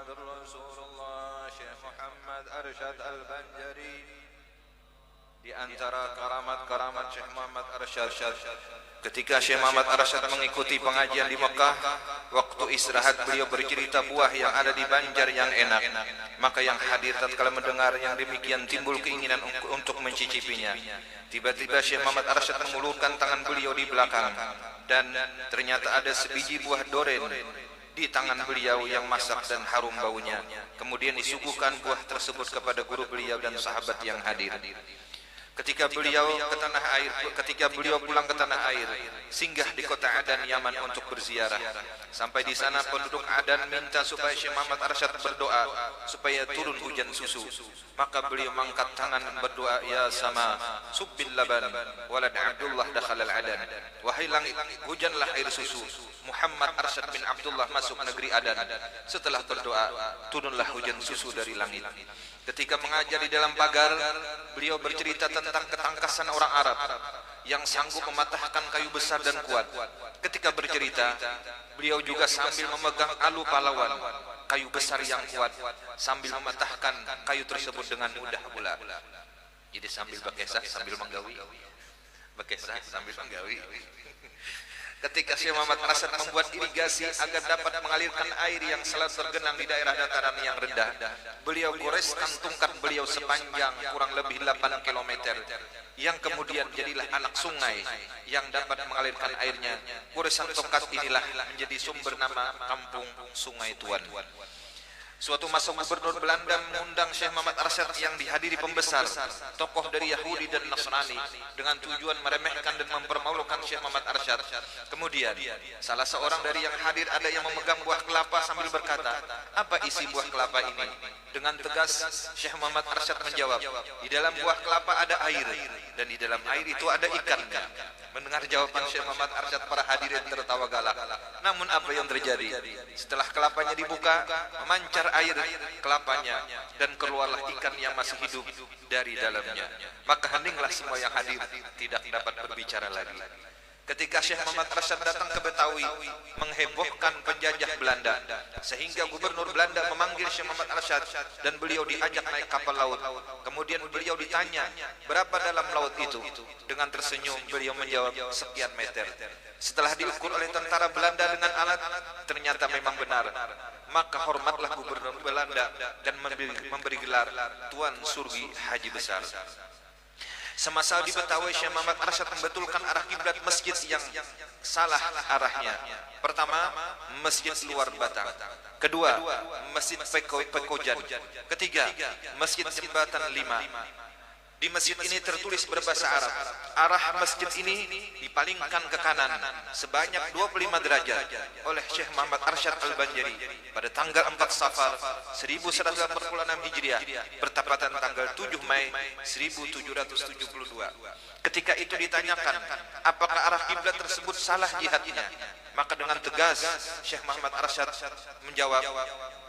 Muhammadur Rasulullah Syekh Muhammad Arsyad Al-Banjari. Di antara karamat-karamat Syekh Muhammad Arsyad, ketika Syekh Muhammad Arsyad mengikuti pengajian di Mekah, waktu istirahat beliau bercerita buah yang ada di Banjar yang enak. Maka yang hadir tatkala mendengar yang demikian timbul keinginan untuk mencicipinya. Tiba-tiba Syekh Muhammad Arsyad mengulurkan tangan beliau di belakang, dan ternyata ada sebiji buah doren di tangan beliau yang masak dan harum baunya. Kemudian disuguhkan buah tersebut kepada guru beliau dan sahabat yang hadir. Ketika beliau pulang ke tanah air, singgah di kota Adan, Yaman untuk berziarah. Sampai di sana penduduk Adan minta supaya Syekh Muhammad Arsyad berdoa supaya turun hujan susu. Maka beliau mengangkat tangan dan berdoa, ya sama subbil laban walad Abdullah dakhalal Adan. Wahai langit, hujanlah air susu. Muhammad Arsyad bin Abdullah masuk negeri Adan. Setelah berdoa, turunlah hujan susu dari langit. Ketika mengajar di dalam pagar, beliau bercerita tentang ketangkasan orang Arab yang sanggup mematahkan kayu besar dan kuat. Ketika bercerita, beliau juga sambil memegang alu pahlawan, kayu besar yang kuat, sambil mematahkan kayu tersebut dengan mudah pula. Jadi sambil bekesah sambil menggawi, bekesah sambil menggawi. Ketika Syekh Muhammad Arsyad membuat irigasi agar dapat mengalirkan air yang selalu tergenang di daerah dataran yang rendah, beliau goreskan tongkat beliau sepanjang kurang lebih 8 km, yang kemudian jadilah anak sungai yang dapat mengalirkan airnya. Goresan tongkat inilah menjadi sumber nama kampung Sungai Tuan. Suatu masa gubernur Belanda mengundang Syekh Muhammad Arsyad yang dihadiri pembesar, tokoh dari Yahudi dan Nasrani, dengan tujuan meremehkan dan mempermalukan Syekh Muhammad Arsyad. Kemudian salah seorang dari yang hadir ada yang memegang buah kelapa sambil berkata, apa isi buah kelapa ini? Dengan tegas Syekh Muhammad Arsyad menjawab, di dalam buah kelapa ada air, dan di dalam air itu ada ikannya. Mendengar jawaban Syekh Muhammad Arsyad, para hadirin tertawa galak. Namun apa yang terjadi? Setelah kelapanya dibuka, memancar air kelapanya, dan keluarlah ikan yang masih hidup dari dalamnya. Maka heninglah semua yang hadir tidak dapat berbicara lagi. Ketika Syekh Muhammad Arsyad datang ke Betawi, menghebohkan penjajah Belanda, sehingga gubernur Belanda memanggil Syekh Muhammad Arsyad dan beliau diajak naik kapal laut. Kemudian beliau ditanya, berapa dalam laut itu? Dengan tersenyum beliau menjawab, sekian meter. Setelah diukur oleh tentara Belanda dengan alat, ternyata memang benar. Maka hormatlah gubernur Belanda dan memberi gelar Tuan Surgi Haji Besar. Semasa di Betawi, Syekh Muhammad Arsyad membetulkan arah kiblat masjid yang salah arahnya. Pertama, masjid luar Batang. Kedua, masjid Pekojan. Ketiga, masjid Jembatan 5. Di masjid ini tertulis berbahasa Arab. Arah masjid ini dipalingkan ke kanan sebanyak 25 derajat oleh Syekh Muhammad Arsyad Al-Banjari pada tanggal 4 Safar 1186 Hijriah bertepatan tanggal 7 Mei 1772. Ketika itu ditanyakan, apakah arah kiblat tersebut salah jihadnya? Maka dengan tegas Syekh Muhammad Arsyad menjawab,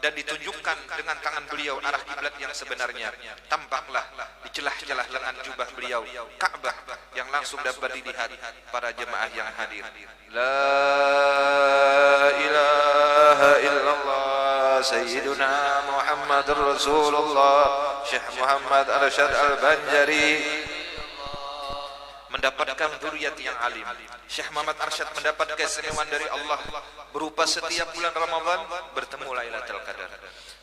dan ditunjukkan dengan tangan beliau arah kiblat yang sebenarnya. Tampaklah di celah-celah lengan jubah beliau Ka'bah yang langsung dapat dilihat para jemaah yang hadir. La ilaha illallah Sayyiduna Muhammadur Rasulullah Syekh Muhammad Arsyad Al-Banjari mendapatkan zuriat yang alim. Syekh Muhammad Arsyad mendapat keistimewaan dari Allah berupa setiap bulan Ramadan bertemu Lailatul Qadar.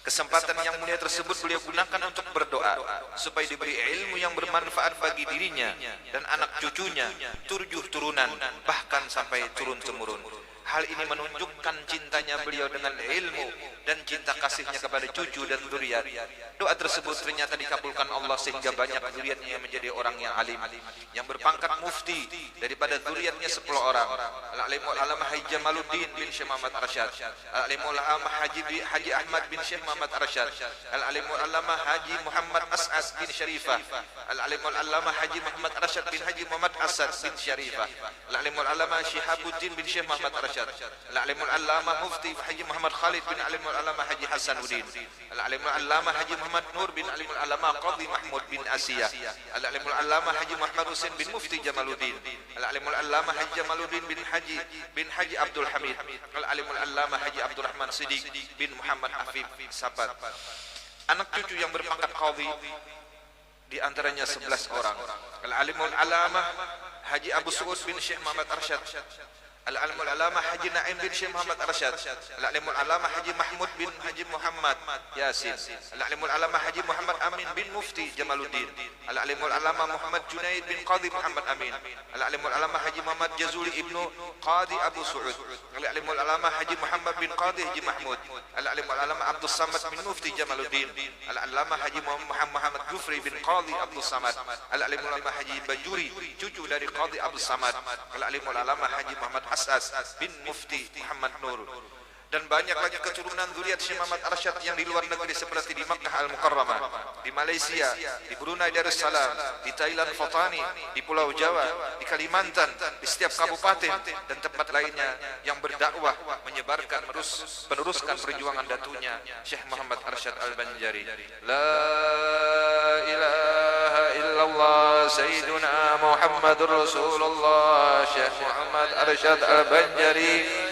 Kesempatan yang mulia tersebut beliau gunakan untuk berdoa supaya diberi ilmu yang bermanfaat bagi dirinya dan anak cucunya, turunan, bahkan sampai turun-temurun. Hal ini menunjukkan cintanya beliau dengan ilmu dan cinta kasihnya kepada cucu dan zuriat. Doa tersebut ternyata dikabulkan Allah sehingga banyak zuriatnya yang menjadi orang yang alim, yang berpangkat mufti daripada zuriatnya 10 orang. Al-Alimul Alamah Haji Jamaluddin bin Syekh Muhammad Arsyad, Al-Alimul Alamah Haji Ahmad bin Syekh Muhammad Arsyad, Al-Alimul Alamah Haji Muhammad As'ad bin Syarifah, Al-Alimul Alamah Haji Muhammad Arsyad bin Haji Muhammad As'ad bin Syarifah, Al-Alimul Alamah Syihabuddin bin Syekh Muhammad Arsyad, Al-Alimul Allamah Mufti Haji Muhammad Khalid bin Alimul Allamah Haji Hasanuddin, Al-Alimul Allamah Haji Muhammad Nur bin Alimul Allamah Qadhi Mahmud bin Asiyah, Al-Alimul Allamah Haji Muhammad Husain bin Mufti Jamaluddin, Al-Alimul Allamah Haji Jamaluddin bin Haji Abdul Hamid, Al-Alimul Allamah Haji Abdurrahman Siddiq bin Muhammad Hafid Sabat. Anak cucu yang berpangkat qadhi di antaranya 11 orang. Al-Alimul Allamah Haji Abu Suud bin Syekh Muhammad Arsyad, Al-Alimul Allamah Haji Naim bin Syekh Muhammad Arsyad, Al-Alimul Allamah Haji Mahmud bin Haji Muhammad Yasin, Al-Alimul Allamah Haji Muhammad Amin bin Mufti Jamaluddin, Al-Alimul Allamah Muhammad Junaid bin Qadhi Muhammad Amin, Al-Alimul Allamah Haji Muhammad Jazuli ibnu Qadhi Abu Suud, Al-Alimul Allamah Haji Muhammad bin Qadhi Haji Mahmud, Al-Alimul Allamah Abdul Samad bin Mufti Jamaluddin, Al-Allamah Haji Muhammad Jufri bin Qadhi Abdul Samad, Al-Alimul Allamah Haji Bajuri cucu dari Qadhi Abdul Samad, Al-Alimul Allamah Haji Muhammad Asas bin Mufti Muhammad Nur, dan banyak lagi keturunan zuriat Syekh Muhammad Arsyad yang di luar negeri seperti di Makkah Al-Mukarramah, di Malaysia, di Brunei Darussalam, di Thailand Fatani, di Pulau Jawa, di Kalimantan, di setiap kabupaten dan tempat lainnya yang berdakwah menyebarkan meneruskan perjuangan datunya Syekh Muhammad Arsyad Al-Banjari. La ilaha illallah Sayyiduna Muhammadur Rasulullah Syekh Muhammad Arsyad Al-Banjari.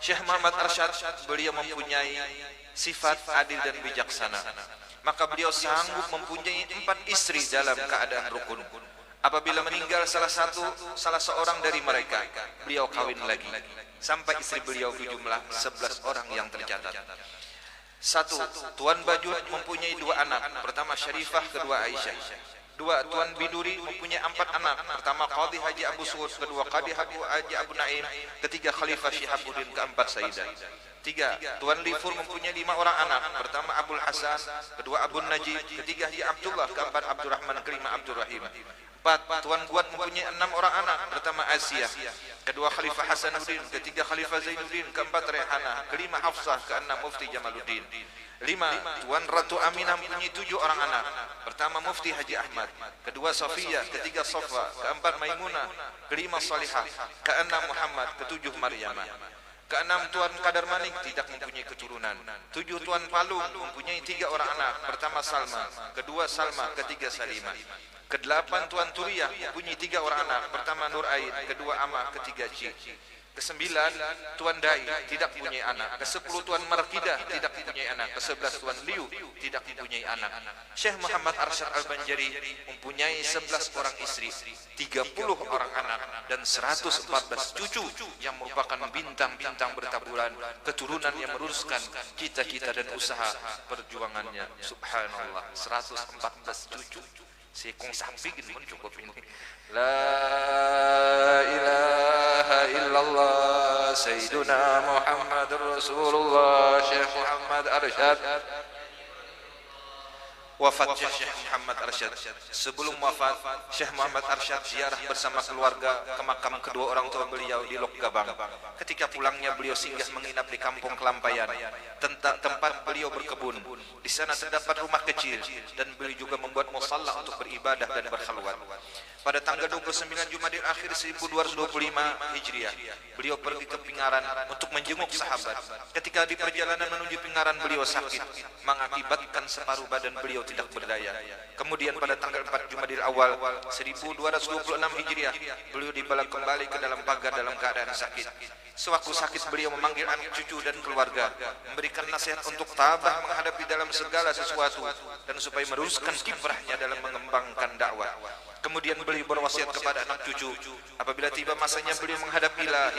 Syekh Muhammad Arsyad beliau mempunyai sifat adil dan bijaksana, maka beliau sanggup mempunyai 4 istri dalam keadaan rukun. Apabila meninggal salah seorang dari mereka, beliau kawin lagi sampai istri beliau berjumlah 11 orang yang tercatat. 1. Tuan Bajud mempunyai 2 anak, pertama Syarifah, kedua Aisyah. 2. Tuan Biduri mempunyai 4 anak, pertama Qadhi Haji Abu Suud, kedua Qadhi Haji Abu Naim, ketiga Khalifah Syihabuddin, keempat Sayyidah. 3. Tuan Lifur mempunyai 5 orang anak, pertama Abdul Hasan, kedua Abu Najib, ketiga Haji Abdullah, keempat Abdurrahman, kelima Abdurrahim. 4. Tuan Guat mempunyai 6 orang anak, pertama Asiyah, kedua Khalifah Hasanuddin, ketiga Khalifah Zainuddin, keempat Rehana, kelima Hafsah, keenam Mufti Jamaluddin. 5. Tuan Ratu Aminah mempunyai 7 orang anak, pertama Mufti Haji Ahmad, kedua Safiyah, ketiga Safa, keempat Maimunah, kelima Salihah, keenam Muhammad, ketujuh Maryamah. 6. Tuan Kadar Manik tidak mempunyai keturunan. 7. Tuan Palung mempunyai 3 orang anak, pertama Salma, kedua Salma, ketiga Salimah. 8. Tuan Turiyah mempunyai 3 orang anak, pertama Nur Ain, kedua Amah, ketiga Cik. 9. Tuan Dai tidak mempunyai anak. 10. Tuan Markidah tidak mempunyai anak. 11. Tuan Liu tidak mempunyai anak. Syekh Muhammad Arsyad Al-Banjari mempunyai 11 orang istri, 30 orang anak, dan 114 cucu yang merupakan bintang-bintang bertaburan, keturunan yang meneruskan cita-cita dan usaha perjuangannya. Subhanallah, 114 cucu. Sekong samping pun cukup ini. La ilaha illallah Sayyiduna Muhammadur Rasulullah Syekh Muhammad Arsyad. Wafat Syekh Muhammad Arsyad. Sebelum wafat, Syekh Muhammad Arsyad ziarah bersama keluarga ke makam kedua orang tua beliau di Lok Gabang. Ketika pulangnya beliau singgah menginap di Kampung Kelampayan, tempat beliau berkebun. Di sana terdapat rumah kecil dan beliau juga membuat musalla untuk beribadah dan berkhalwat. Pada tanggal 29 Jumadil Akhir 1225 Hijriah, beliau pergi ke Pingaran untuk menjenguk sahabat. Ketika di perjalanan menuju Pingaran, beliau sakit, mengakibatkan separuh badan beliau tidak berdaya. Kemudian pada tanggal 4 Jumadil Awal 1226 Hijriah, beliau dibawa kembali ke dalam pagar dalam keadaan sakit. Sewaktu sakit, beliau memanggil anak cucu dan keluarga, memberikan nasihat untuk tabah menghadapi dalam segala sesuatu dan supaya meneruskan kiprahnya dalam mengembangkan dakwah. Kemudian beliau berwasiat kepada anak cucu, apabila tiba masanya beliau menghadap Ilahi,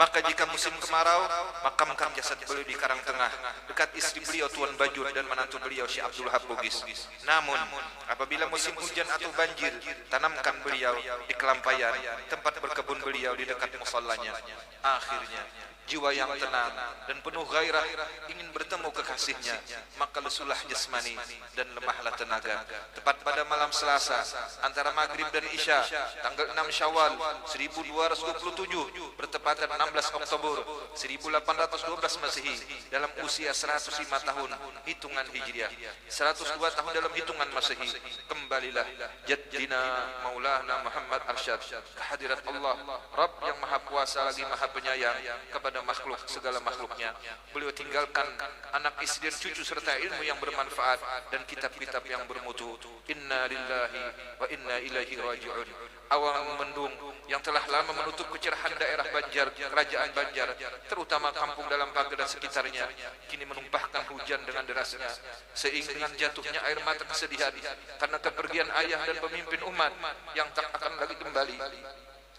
maka jika musim kemarau, makamkan jasad beliau di Karangtengah, dekat istri beliau Tuan Bajud dan menantu beliau Syekh Abdul Wahab Bugis. Namun, apabila musim hujan atau banjir, tanamkan beliau di Kelampayan, tempat berkebun beliau di dekat musallanya. Akhirnya, jiwa yang tenang dan penuh gairah ingin bertemu kekasihnya, maka lesulah jasmani dan lemahlah tenaga. Tepat pada malam Selasa antara maghrib dan isya tanggal 6 Syawal 1227 bertepatan 16 Oktober 1812 Masehi dalam usia 105 tahun hitungan Hijriah, 102 tahun dalam hitungan Masehi, kembalilah Jaddina Maulana Muhammad Arsyad ke hadirat Allah Rabb yang Maha Kuasa lagi Maha Penyayang kepada makhluk segala makhluknya. Beliau tinggalkan anak istri dan cucu serta ilmu yang bermanfaat dan kitab-kitab yang bermutu. Inna lillahi wa inna ilaihi raji'un. Awan mendung yang telah lama menutup kecerahan daerah Banjar, kerajaan Banjar, terutama kampung dalam pagar dan sekitarnya, kini menumpahkan hujan dengan derasnya, seiring dengan jatuhnya air mata kesedihan karena kepergian ayah dan pemimpin umat yang tak akan lagi kembali.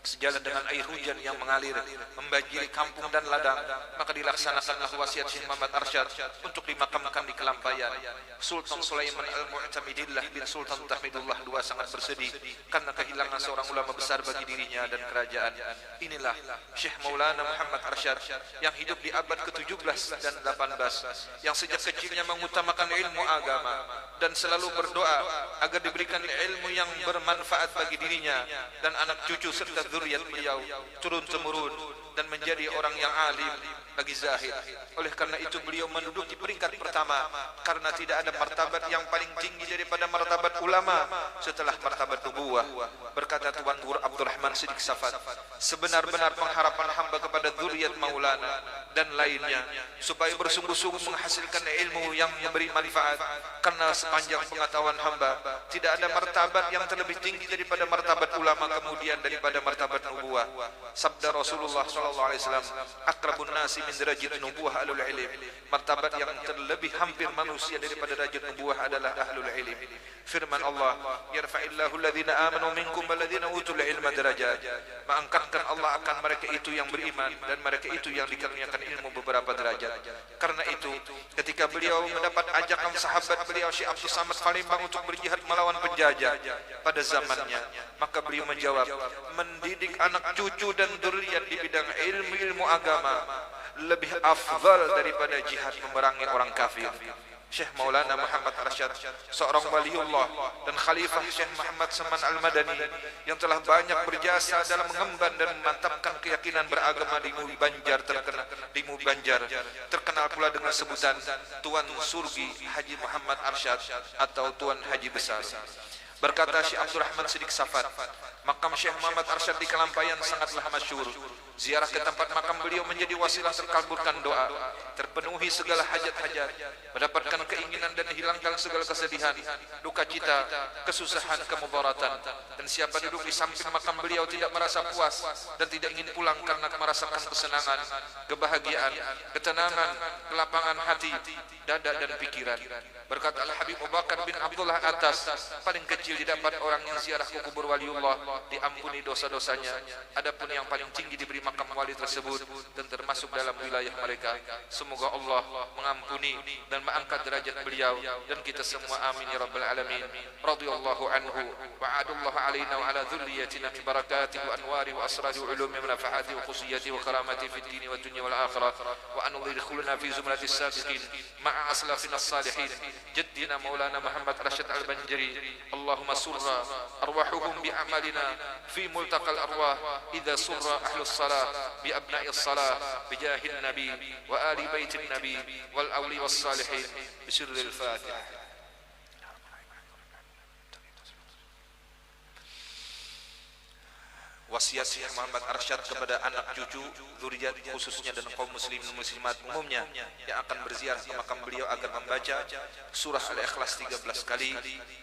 Sejalan dengan air hujan yang mengalir membanjiri kampung dan ladang, maka dilaksanakanlah wasiat Syekh Muhammad Arsyad untuk dimakamkan di Kelampayan. Sultan Sulaiman Al-Mu'tamidillah bin Sultan Tahmidullah II sangat bersedih karena kehilangan seorang ulama besar bagi dirinya dan kerajaan. Inilah Syekh Maulana Muhammad Arsyad yang hidup di abad ke-17 dan 18, yang sejak kecilnya mengutamakan ilmu agama dan selalu berdoa agar diberikan ilmu yang bermanfaat bagi dirinya dan anak cucu serta zuriat beliau turun-temurun dan menjadi orang yang alim lagi zahid. Oleh karena itu beliau menduduki peringkat pertama karena tidak ada martabat yang paling tinggi daripada martabat ulama setelah martabat nubuwah. Berkata Tuan Guru Abdurrahman Siddiq Safat, sebenar-benar pengharapan hamba kepada zuriat Maulana dan lainnya supaya bersungguh-sungguh menghasilkan ilmu yang memberi manfaat, karena sepanjang pengetahuan hamba tidak ada martabat yang terlebih tinggi daripada martabat ulama kemudian daripada martabat nubuwah. Sabda Rasulullah SAW, akrabun nasi min derajat nubuwah alul ilm. Martabat yang terlebih hampir manusia daripada derajat nubuwah adalah ahlul ilm. Firman Allah, yarfa'illahu alladhina amanu minkum walladhina utul ilma darajat. Mengangkatkan Allah akan mereka itu yang beriman dan mereka itu yang dikaruniakan ilmu beberapa derajat. Karena itu ketika beliau mendapat ajakan sahabat beliau Syekh Abdul Samad Palembang untuk berjihad melawan penjajah pada zamannya, maka beliau menjawab, mendidik anak cucu dan dzurriyyat di bidang ilmu agama lebih afdal daripada jihad memerangi orang kafir. Syekh Maulana Muhammad Arsyad, seorang waliullah dan khalifah Syekh Muhammad Saman Al-Madani yang telah banyak berjasa dalam mengemban dan memantapkan keyakinan beragama di Banjar terkenal pula dengan sebutan Tuan Surgi Haji Muhammad Arsyad atau Tuan Haji Besar. Berkata Syekh Abdurrahman Siddiq Safat, makam Syekh Muhammad Arsyad di Kelampayan sangatlah masyhur. Ziarah ke tempat makam beliau menjadi wasilah terkabulkan doa, terpenuhi segala hajat-hajat, mendapatkan keinginan dan hilangkan segala kesedihan, duka cita, kesusahan, kemudaratan. Dan siapa duduk di samping makam beliau tidak merasa puas dan tidak ingin pulang karena merasakan kesenangan, kebahagiaan, ketenangan, kelapangan hati, dada dan pikiran. Berkata Al-Habib Abu Bakar bin Abdullah Atas, paling kecil didapat orang yang ziarah ke kubur waliullah diampuni dosa-dosanya, adapun yang paling tinggi diberi makam wali tersebut dan termasuk dalam wilayah mereka. Semoga Allah mengampuni dan mengangkat derajat beliau dan kita semua, amin ya rabbal alamin. Radhiyallahu anhu wa adallahu alaina wa ala dhurriyyatina min barakatihi wa anwari wa asrari wa ulumi wa nafahati wa khusiyati wa karamati fid dini wa dunya wal akhirah, wa an yadkhuluna fi zumratis sabiqin ma'a aslafina as-salihin jaddina maulana Muhammad Arsyad Al-Banjari. Allahumma surra arwahuhum bi amalina fi multaqal arwah idza surra ahlus salah بأبناء الصلاة بجاه النبي وآل بيت النبي والأولي والصالحين بسر الفاتحة. Wasiat Syekh Muhammad Arsyad kepada anak cucu, dzurriyyat khususnya dan kaum muslimin muslimat umumnya yang akan berziarah ke makam beliau agar membaca surah Al-Ikhlas 13 kali,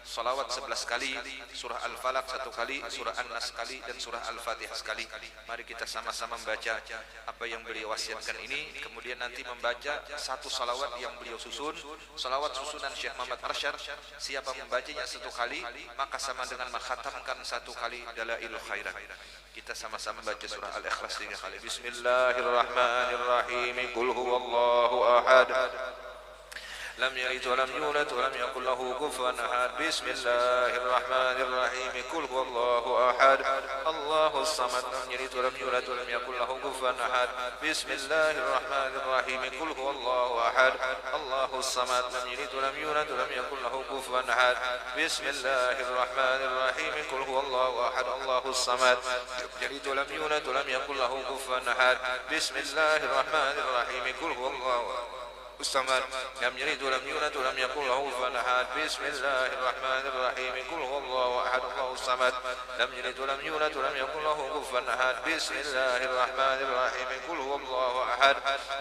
salawat 11 kali, surah Al-Falaq 1 kali, surah An-Nas sekali dan surah Al-Fatihah sekali. Mari kita sama-sama membaca apa yang beliau wasiatkan ini, kemudian nanti membaca satu salawat yang beliau susun, salawat susunan Syekh Muhammad Arsyad. Siapa membacanya 1 kali maka sama dengan mengkhatamkan 1 kali Dalailul Khairat. Kita sama-sama baca surah Al-Ikhlas 3 kali. Bismillahirrahmanirrahim. Qul huwallahu ahad. لم يلد ولم يولد ولم يكن له كفوا أحد. بسم الله الرحمن الرحيم. قل هو الله أحد الله الصمد لم يلد ولم يولد ولم يكن له كفوا أحد. بسم الله الرحمن الرحيم. قل هو الله أحد الله الصمد لم يلد ولم يولد ولم يكن له كفوا أحد. بسم الله الرحمن الرحيم. قل هو الله أحد الله الصمد لم يلد ولم يولد ولم يكن له كفوا أحد. بسم الله الرحمن الرحيم. قل هو الله الصمد لم يلد ولم يولد ولم يكن له كفوا أحد. بسم الله الرحمن الرحيم. قل هو الله أحد الله الصمد لم يلد ولم يولد ولم يكن له كفوا أحد. بسم الله الرحمن الرحيم. قل هو الله أحد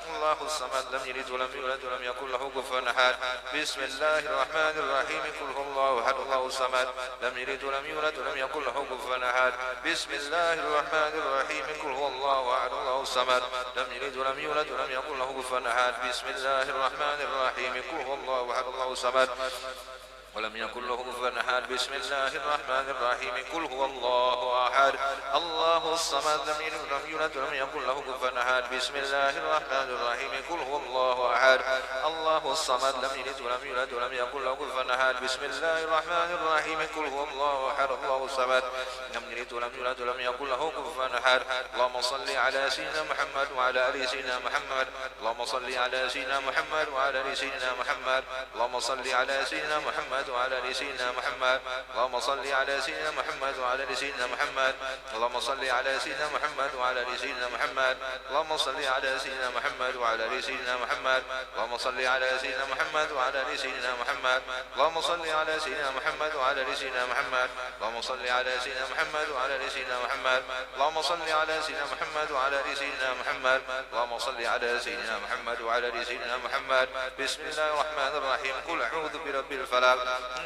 الله الصمد لم يلد ولم يولد ولم يكن له كفوا أحد. بسم الله الرحمن الرحيم. قل هو الله أحد الله الصمد لم يلد ولم يولد ولم يكن له كفوا أحد. بسم الله الرحمن الرحيم. قل هو الله أحد الله الصمد لم يلد ولم يولد ولم يكن له كفوا أحد. بسم الله الرحمن الرحيم. قل هو الله أحد الله الصمد ولم يكن له كفوا أحد. بسم الله الرحمن الرحيم. قل هو الله أحد الله الصمد لم يلد ولم يولد ولم يكن له كفوا أحد. بسم الله الرحمن الرحيم. قل هو الله أحد الله الصمد لم يلد ولم يولد ولم يكن له كفوا أحد. بسم الله الرحمن الرحيم. قل هو الله أحد الله الصمد لم يلد ولم يولد ولم يكن له كفوا أحد. اللهم صل على سيدنا محمد وعلى آل سيدنا محمد. اللهم صل على سيدنا محمد وعلى آل سيدنا محمد. اللهم صل على سيدنا محمد وعلى آل سيدنا محمد. اللهم صل على سيدنا محمد وعلى آل سيدنا محمد. اللهم صل على سيدنا محمد وعلى آل سيدنا محمد. اللهم صل على سيدنا محمد وعلى آل سيدنا محمد. اللهم صل على سيدنا محمد وعلى آل سيدنا محمد. اللهم صل على سيدنا محمد وعلى آل سيدنا محمد. اللهم صل على سيدنا محمد وعلى آل سيدنا محمد. اللهم صل على سيدنا محمد وعلى آل سيدنا محمد. اللهم صل على سيدنا محمد وعلى آل سيدنا محمد. بسم الله الرحمن الرحيم. قل أعوذ برب الفلق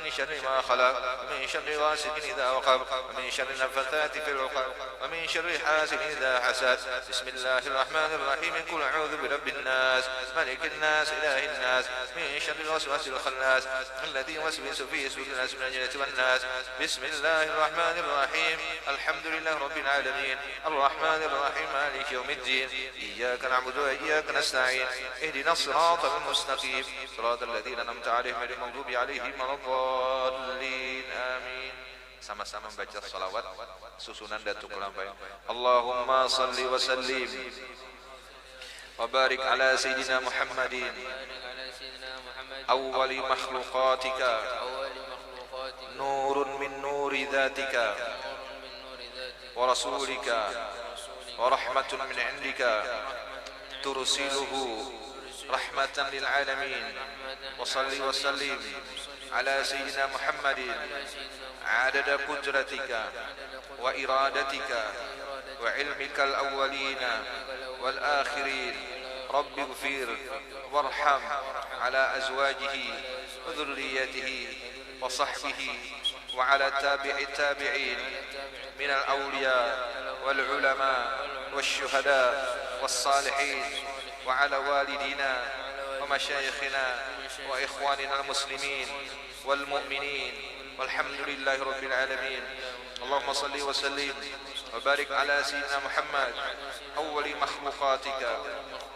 من شر ما خلق ومن شر غاسق إذا وقب ومن شر النفثات في العقد ومن شر حاسد إذا حسد. بسم الله الرحمن الرحيم. قل أعوذ برب الناس ملك الناس إله الناس من شر الوسواس الخناس الذي يوسوس في صدور الناس من الجنة والناس. بسم الله الرحمن الرحيم. الحمد لله رب العالمين الرحمن الرحيم مالك يوم الدين إياك نعبد وإياك نستعين اهدنا الصراط المستقيم صراط الذين أنعمت عليهم غير المغضوب عليهم ولا الضالين آمين. Sama-sama membaca salawat susunan Datuk Lampai. Allahumma salli wa sallim wa barik ala Sayyidina Muhammadin awwali makhluqatika nurun min nuri dhatika wa rasulika wa rahmatun min indika tursiluhu rahmatan lil alamin. Wa salli wa sallim ala Sayyidina Muhammadin عدد قدرتك وإرادتك وعلمك الأولين والآخرين. رب اغفر وارحم على أزواجه وذريته وصحبه وعلى تابع التابعين من الأولياء والعلماء والشهداء والصالحين وعلى والدينا ومشايخنا وإخواننا المسلمين والمؤمنين والحمد لله رب العالمين. اللهم صل وسلم وبارك على سيدنا محمد أول مخلوقاتك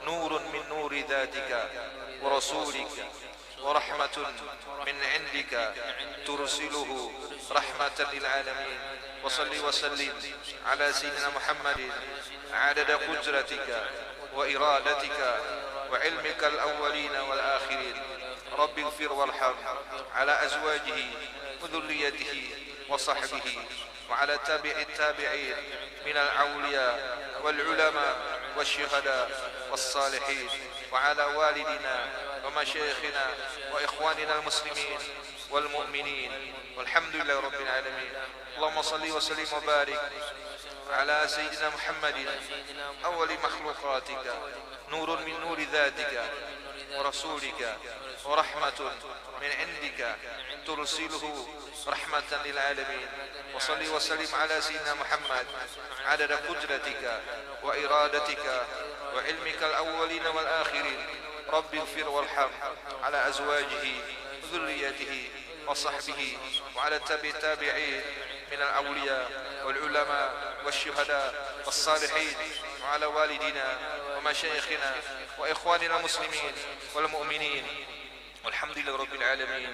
نور من نور ذاتك ورسولك ورحمة من عندك ترسله رحمة للعالمين. وصل وسلم على سيدنا محمد عدد قدرتك وإرادتك وعلمك الأولين والآخرين. رب اغفر وارحم على أزواجه وذريته وصحبه وعلى تابع التابعين من الأولياء والعلماء والشهداء والصالحين وعلى والدنا ومشايخنا وإخواننا المسلمين والمؤمنين والحمد لله رب العالمين. اللهم صل وسلم وبارك على سيدنا محمد أول مخلوقاتك نور من نور ذاتك ورسولك ورحمة من عندك ترسله رحمة للعالمين. وصل وسلم على سيدنا محمد عدد قدرتك وإرادتك وعلمك الأولين والآخرين. رب اغفر وارحم على أزواجه وذريته وصحبه وعلى التابعين من الأولياء والعلماء والشهداء والصالحين وعلى والدنا ومشايخنا وإخواننا المسلمين والمؤمنين Alhamdulillahirabbil alamin.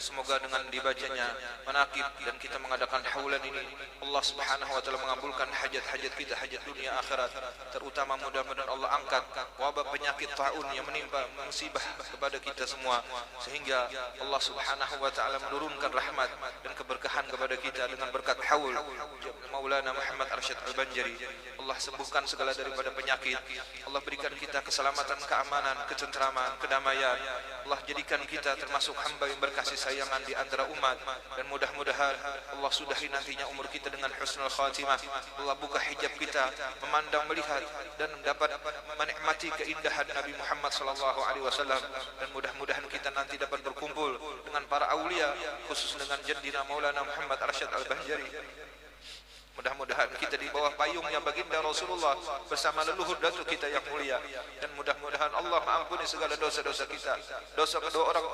Semoga dengan dibacanya manaqib dan kita mengadakan haulan ini, Allah Subhanahu wa taala mengabulkan hajat-hajat kita, hajat dunia akhirat. Terutama mudah-mudahan Allah angkat wabah penyakit taun yang menimpa musibah kepada kita semua, sehingga Allah Subhanahu wa taala menurunkan rahmat dan keberkahan kepada kita dengan berkat haul Maulana Muhammad Arsyad Al-Banjari. Allah sembuhkan segala daripada penyakit. Allah berikan kita keselamatan, keamanan, ketentraman, kedamaian. Allah jadikan kita termasuk hamba yang berkasih sayangan di antara umat, dan mudah-mudahan Allah sudahi nantinya umur kita dengan husnul khatimah. Allah buka hijab kita memandang, melihat dan dapat menikmati keindahan Nabi Muhammad sallallahu alaihi wasallam, dan mudah-mudahan kita nanti dapat berkumpul dengan para aulia, khusus dengan jadina Maulana Muhammad Arsyad Al-Banjari. Mudah-mudahan kita di bawah payungnya baginda Rasulullah bersama leluhur datuk kita yang mulia, dan mudah-mudahan Allah mengampuni segala dosa-dosa kita, dosa kedua orang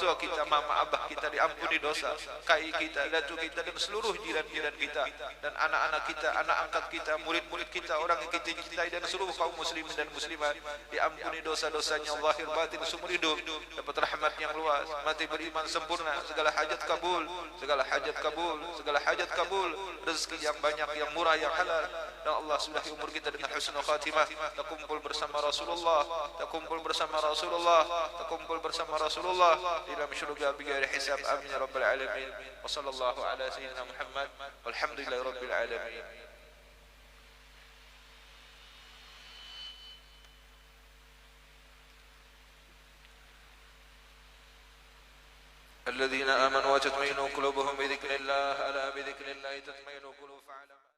tua kita, mama abah kita diampuni dosa, kai kita, datuk kita, dan seluruh jiran-jiran kita, dan anak-anak kita, anak angkat kita, murid-murid kita, orang yang kita cintai, dan seluruh kaum muslimin dan muslimat diampuni dosa-dosanya zahir batin seumur hidup, dapat rahmat yang luas, mati beriman sempurna, segala hajat kabul, segala hajat kabul, segala hajat kabul, rezeki yang banyak, yang murah, yang halal. Dan Allah sudahi umur kita dengan husnul khatimah, terkumpul bersama Rasulullah, terkumpul bersama Rasulullah, terkumpul bersama Rasulullah di dalam syurga bighairi hisab. Amin ya rabbal alamin. Wa sallallahu ala sayyidina Muhammad walhamdulillahi rabbil alamin. الذين